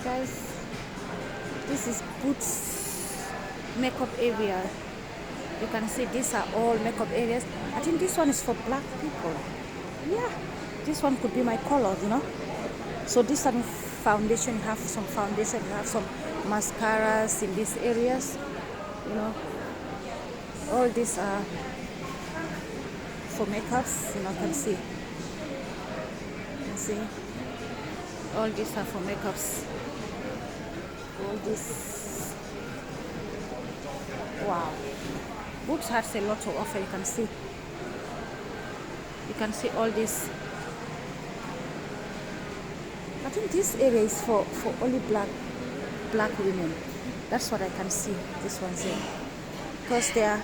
Guys, this is Boots makeup area. You can see these are all makeup areas. I think this one is for black people. Yeah, this one could be my color, So this one foundation, you have some foundation, you have some mascaras in these areas, you know. All these are for makeups, you can see. You can see. All these are for makeups. All this. Wow. Boots has a lot to offer, you can see. You can see all this. I think this area is for only black women. That's what I can see. This one's here. Because they are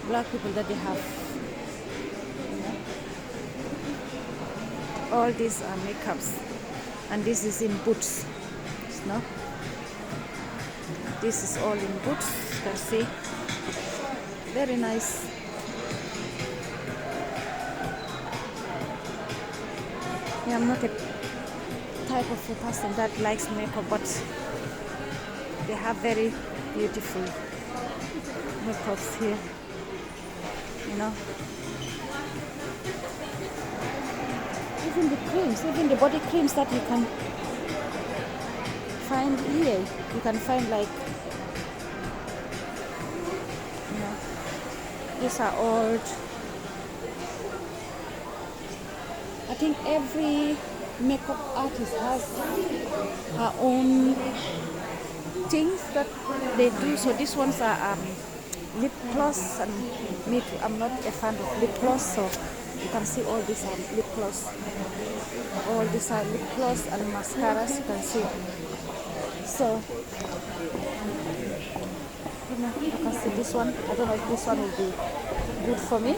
black people that they have. All these are makeups. And this is in Boots. No? This is all in Boots. You can see. Very nice. Yeah, I'm not a type of a person that likes makeup, but they have very beautiful makeups here. Even the creams, even the body creams that you can find here, you can find like, these are old. I think every makeup artist has her own things that they do. So these ones are lip gloss, and me too, I'm not a fan of lip gloss, so you can see all these are lip gloss. All these are lip gloss and mascaras, you can see. So you can see this one. I don't know if this one will be good for me,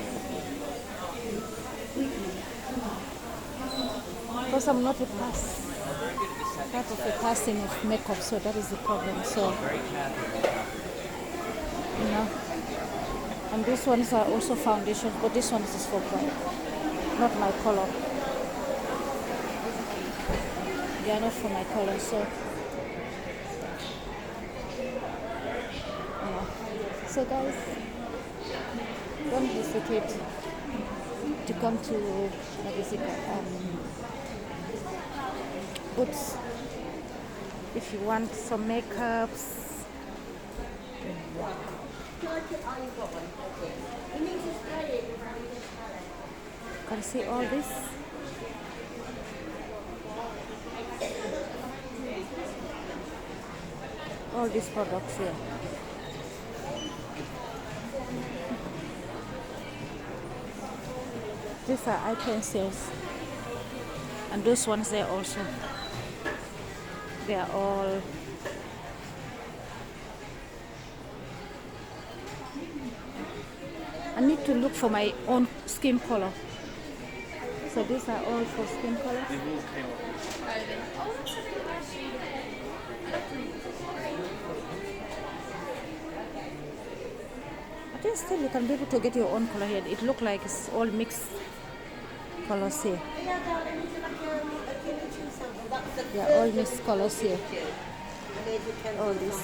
because I'm not a type of a person of makeup, so that is the problem. So and these ones are also foundations, but this one is for bright, not my color. They are not for my color, so so guys, don't hesitate to come to Boots if you want some makeups. Can you see all this? All these products here. These are eye pencils, and those ones there also. They are all I need to look for my own skin color. So these are all for skin color. I think still you can be able to get your own color here. It looks like it's all mixed colors here. Yeah, all mixed colors here. All this.